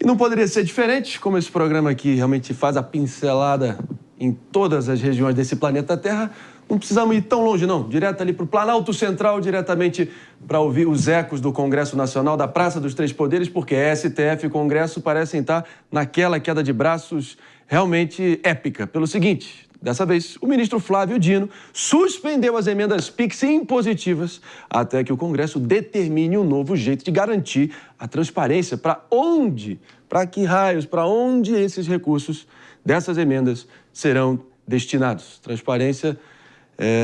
E não poderia ser diferente, como esse programa aqui realmente faz a pincelada em todas as regiões desse planeta Terra, não precisamos ir tão longe, não. Direto ali para o Planalto Central, diretamente para ouvir os ecos do Congresso Nacional, da Praça dos Três Poderes, porque STF e Congresso parecem estar naquela queda de braços realmente épica. Pelo seguinte, dessa vez, o ministro Flávio Dino suspendeu as emendas PIX impositivas até que o Congresso determine um novo jeito de garantir a transparência para que raios, para onde esses recursos dessas emendas serão destinados. Transparência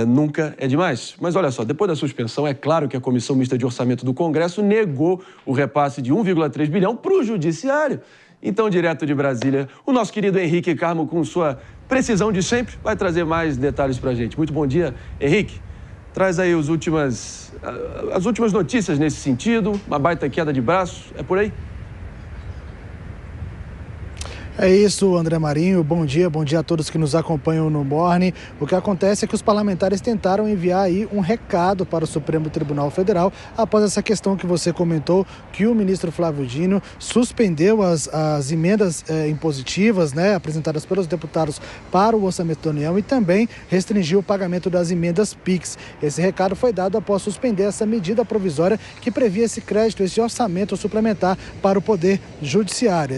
nunca é demais. Mas olha só, depois da suspensão, é claro que a Comissão Mista de Orçamento do Congresso negou o repasse de 1,3 bilhão para o Judiciário. Então, direto de Brasília, o nosso querido Henrique Carmo, com sua precisão de sempre, vai trazer mais detalhes para a gente. Muito bom dia, Henrique. Traz aí as últimas notícias nesse sentido, uma baita queda de braço, é por aí? É isso, André Marinho. Bom dia a todos que nos acompanham no Morning. O que acontece é que os parlamentares tentaram enviar aí um recado para o Supremo Tribunal Federal após essa questão que você comentou, que o ministro Flávio Dino suspendeu as emendas impositivas, apresentadas pelos deputados para o Orçamento da União e também restringiu o pagamento das emendas PIX. Esse recado foi dado após suspender essa medida provisória que previa esse crédito, esse orçamento suplementar para o Poder Judiciário.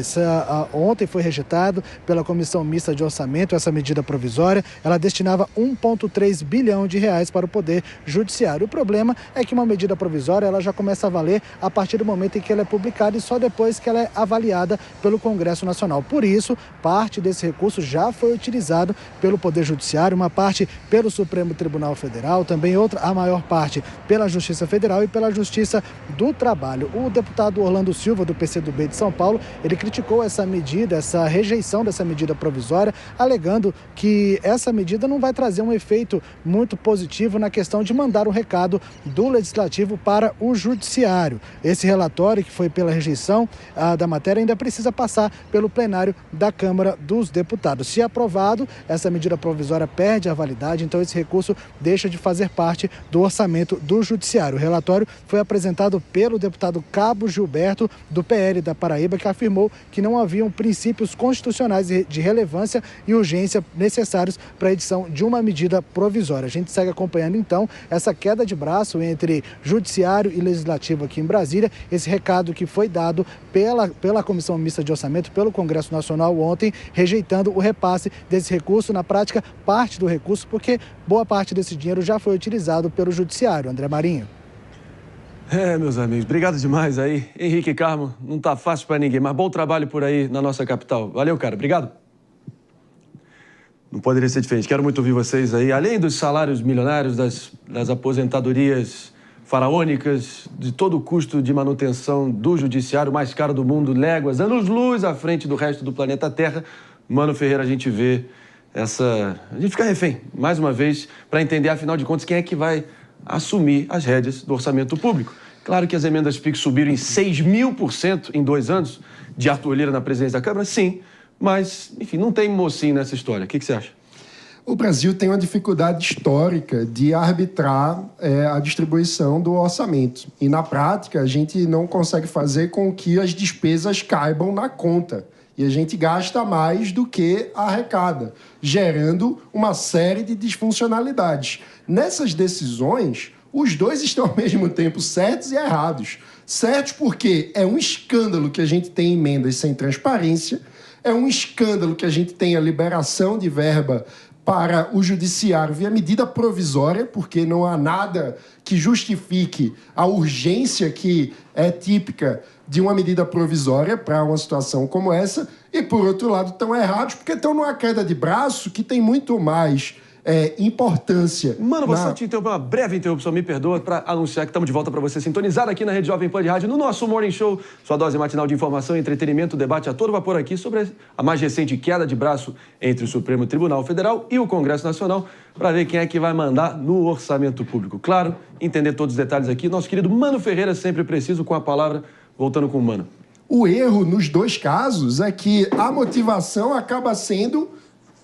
Ontem foi rejeitado pela Comissão Mista de Orçamento essa medida provisória. Ela destinava 1,3 bilhão de reais para o Poder Judiciário. O problema é que uma medida provisória ela já começa a valer a partir do momento em que ela é publicada e só depois que ela é avaliada pelo Congresso Nacional. Por isso, parte desse recurso já foi utilizado pelo Poder Judiciário, uma parte pelo Supremo Tribunal Federal, também a maior parte pela Justiça Federal e pela Justiça do Trabalho. O deputado Orlando Silva, do PCdoB de São Paulo, ele criticou essa medida, essa rejeição dessa medida provisória, alegando que essa medida não vai trazer um efeito muito positivo na questão de mandar o recado do Legislativo para o Judiciário. Esse relatório, que foi pela rejeição da matéria, ainda precisa passar pelo plenário da Câmara dos Deputados. Se aprovado, essa medida provisória perde a validade, então esse recurso deixa de fazer parte do orçamento do Judiciário. O relatório foi apresentado pelo deputado Cabo Gilberto, do PL da Paraíba, que afirmou que não haviam princípios constitucionais de relevância e urgência necessários para a edição de uma medida provisória. A gente segue acompanhando, então, essa queda de braço entre Judiciário e Legislativo aqui em Brasília. Esse recado que foi dado pela Comissão Mista de Orçamento, pelo Congresso Nacional ontem, rejeitando o repasse desse recurso. Na prática, parte do recurso, porque boa parte desse dinheiro já foi utilizado pelo Judiciário. André Marinho. Meus amigos, obrigado demais aí. Henrique Carmo, não tá fácil para ninguém, mas bom trabalho por aí na nossa capital. Valeu, cara, obrigado. Não poderia ser diferente, quero muito ouvir vocês aí. Além dos salários milionários, das aposentadorias faraônicas, de todo o custo de manutenção do judiciário mais caro do mundo, léguas, anos-luz à frente do resto do planeta Terra, Mano Ferreira, a gente vê a gente fica refém, mais uma vez, para entender, afinal de contas, quem é que vai assumir as rédeas do orçamento público. Claro que as emendas PIX subiram em 6.000% em 2 anos, de Arthur Lira na presidência da Câmara, sim, mas, enfim, não tem mocinho nessa história. O que você acha? O Brasil tem uma dificuldade histórica de arbitrar a distribuição do orçamento. E, na prática, a gente não consegue fazer com que as despesas caibam na conta. E a gente gasta mais do que arrecada, gerando uma série de disfuncionalidades. Nessas decisões, os dois estão ao mesmo tempo certos e errados. Certos porque é um escândalo que a gente tem emendas sem transparência, é um escândalo que a gente tem a liberação de verba para o judiciário via medida provisória, porque não há nada que justifique a urgência que é típica de uma medida provisória para uma situação como essa. E, por outro lado, estão errados porque estão numa queda de braço que tem muito mais importância. Mano, vou só te interromper, uma breve interrupção, me perdoa, para anunciar que estamos de volta para você sintonizar aqui na Rede Jovem Pan de Rádio, no nosso Morning Show, sua dose matinal de informação e entretenimento, debate a todo vapor aqui sobre a mais recente queda de braço entre o Supremo Tribunal Federal e o Congresso Nacional, para ver quem é que vai mandar no orçamento público. Claro, entender todos os detalhes aqui, nosso querido Mano Ferreira, sempre preciso, com a palavra, voltando com o Mano. O erro nos dois casos é que a motivação acaba sendo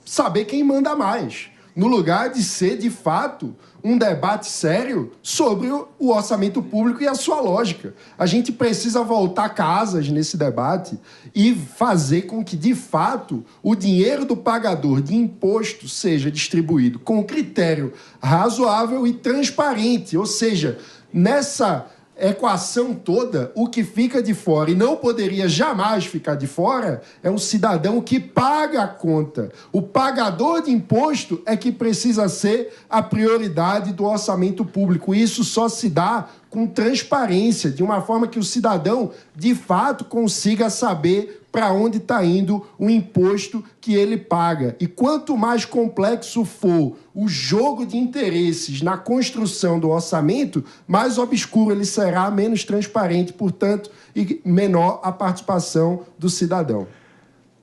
saber quem manda mais. no lugar de ser, de fato, um debate sério sobre o orçamento público e a sua lógica. A gente precisa voltar casas nesse debate e fazer com que, de fato, o dinheiro do pagador de imposto seja distribuído com critério razoável e transparente. Ou seja, nessa equação toda, o que fica de fora e não poderia jamais ficar de fora é um cidadão que paga a conta. O pagador de imposto é que precisa ser a prioridade do orçamento público. Isso só se dá com transparência, de uma forma que o cidadão, de fato, consiga saber para onde está indo o imposto que ele paga. E quanto mais complexo for o jogo de interesses na construção do orçamento, mais obscuro ele será, menos transparente, portanto, e menor a participação do cidadão.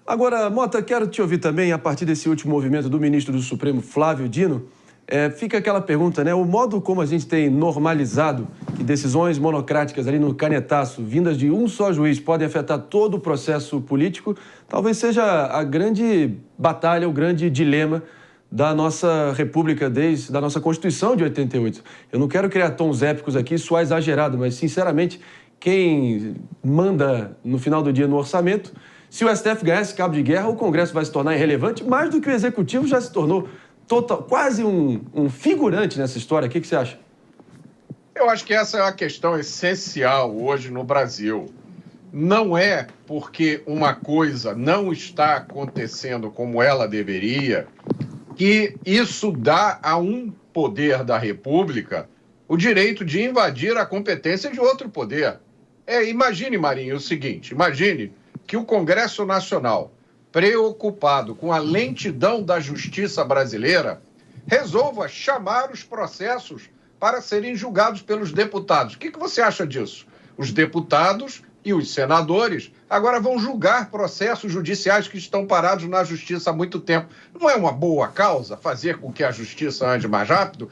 Agora, Mota, quero te ouvir também, a partir desse último movimento do ministro do Supremo, Flávio Dino. Fica aquela pergunta, né? O modo como a gente tem normalizado que decisões monocráticas ali no canetaço, vindas de um só juiz, podem afetar todo o processo político, talvez seja a grande batalha, o grande dilema da nossa República, da nossa Constituição de 88. Eu não quero criar tons épicos aqui, soar exagerado, mas, sinceramente, quem manda no final do dia no orçamento, se o STF ganhar esse cabo de guerra, o Congresso vai se tornar irrelevante, mais do que o Executivo já se tornou quase um figurante nessa história. O que você acha? Eu acho que essa é uma questão essencial hoje no Brasil. Não é porque uma coisa não está acontecendo como ela deveria que isso dá a um poder da República o direito de invadir a competência de outro poder. Imagine, Marinho, o seguinte, imagine que o Congresso Nacional, preocupado com a lentidão da justiça brasileira, resolva chamar os processos para serem julgados pelos deputados. O que você acha disso? Os deputados e os senadores agora vão julgar processos judiciais que estão parados na justiça há muito tempo. Não é uma boa causa fazer com que a justiça ande mais rápido?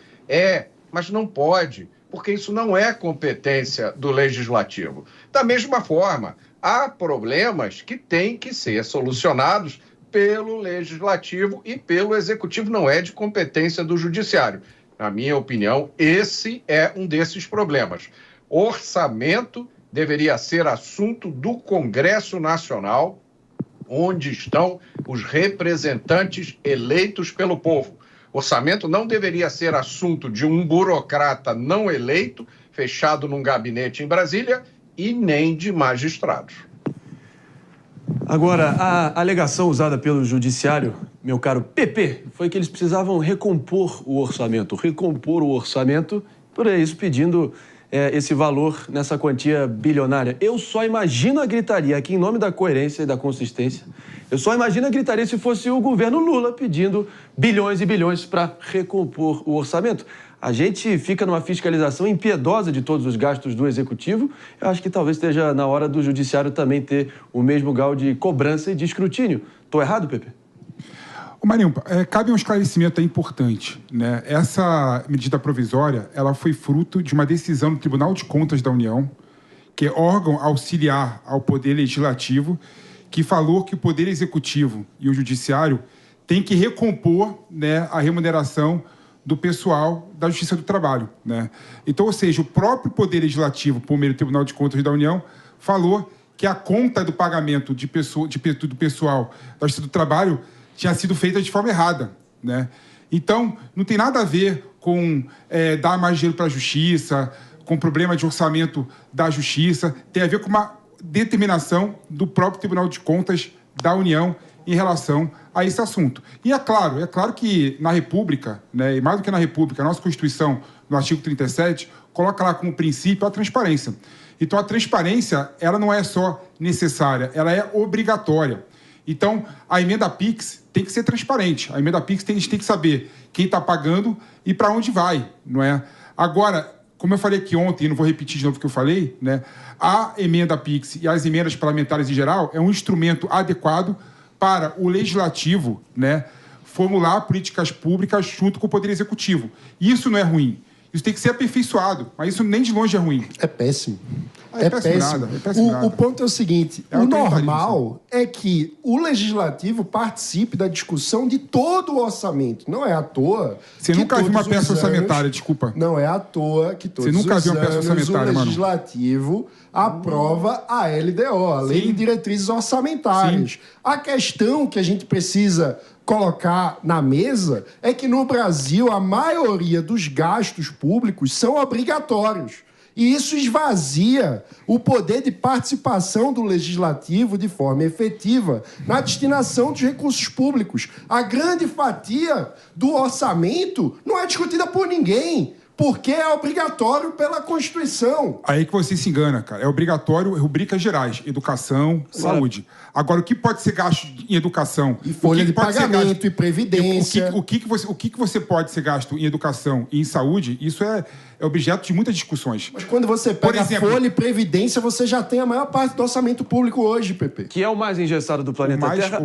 Mas não pode, porque isso não é competência do legislativo. Da mesma forma, há problemas que têm que ser solucionados pelo Legislativo e pelo Executivo, não é de competência do Judiciário. Na minha opinião, esse é um desses problemas. Orçamento deveria ser assunto do Congresso Nacional, onde estão os representantes eleitos pelo povo. Orçamento não deveria ser assunto de um burocrata não eleito, fechado num gabinete em Brasília, e nem de magistrados. Agora, a alegação usada pelo Judiciário, meu caro PP, foi que eles precisavam recompor o orçamento, por isso pedindo esse valor nessa quantia bilionária. Eu só imagino a gritaria, aqui em nome da coerência e da consistência, eu só imagino a gritaria se fosse o governo Lula pedindo bilhões e bilhões para recompor o orçamento. A gente fica numa fiscalização impiedosa de todos os gastos do Executivo. Eu acho que talvez esteja na hora do Judiciário também ter o mesmo grau de cobrança e de escrutínio. Estou errado, Pepe? Marinho, cabe um esclarecimento importante, né? Essa medida provisória, ela foi fruto de uma decisão do Tribunal de Contas da União, que é órgão auxiliar ao Poder Legislativo, que falou que o Poder Executivo e o Judiciário têm que recompor, né, a remuneração do pessoal da Justiça do Trabalho, né? Então, ou seja, o próprio Poder Legislativo, por meio do Tribunal de Contas da União, falou que a conta do pagamento do pessoal da Justiça do Trabalho tinha sido feita de forma errada, né? Então, não tem nada a ver com dar mais dinheiro para a Justiça, com problema de orçamento da Justiça, tem a ver com uma determinação do próprio Tribunal de Contas da União em relação a esse assunto. E é claro que na República, né, e mais do que na República, a nossa Constituição, no artigo 37, coloca lá como princípio a transparência. Então, a transparência, ela não é só necessária, ela é obrigatória. Então, a emenda PIX tem que ser transparente. A emenda PIX a gente tem que saber quem está pagando e para onde vai, não é? Agora, como eu falei aqui ontem, e não vou repetir de novo o que eu falei, né, a emenda PIX e as emendas parlamentares em geral é um instrumento adequado para o Legislativo, né, formular políticas públicas junto com o Poder Executivo. Isso não é ruim. Isso tem que ser aperfeiçoado, mas isso nem de longe é ruim. É péssimo. É péssimo nada, é péssimo nada. O ponto é o seguinte, É o autoritarismo, normal é que o legislativo participe da discussão de todo o orçamento. Não é à toa Você que nunca viu uma todos os peça anos- orçamentária, desculpa. Não é à toa que todos Você nunca os viu uma peça anos orçamentária, o mano? legislativo aprova a LDO, a Lei Sim. de Diretrizes Orçamentárias. A questão que a gente precisa colocar na mesa é que no Brasil a maioria dos gastos públicos são obrigatórios. E isso esvazia o poder de participação do legislativo de forma efetiva na destinação dos recursos públicos. A grande fatia do orçamento não é discutida por ninguém, porque é obrigatório pela Constituição. Aí que você se engana, cara. É obrigatório rubricas gerais. Educação, saúde. Agora, o que pode ser gasto em educação? E folha O que de pode ser pagamento gasto- e previdência. O que você pode ser gasto em educação e em saúde, isso é objeto de muitas discussões. Mas quando você pega Por exemplo- folha e previdência, você já tem a maior parte do orçamento público hoje, Pepe. Que é o mais engessado do planeta O mais- Terra.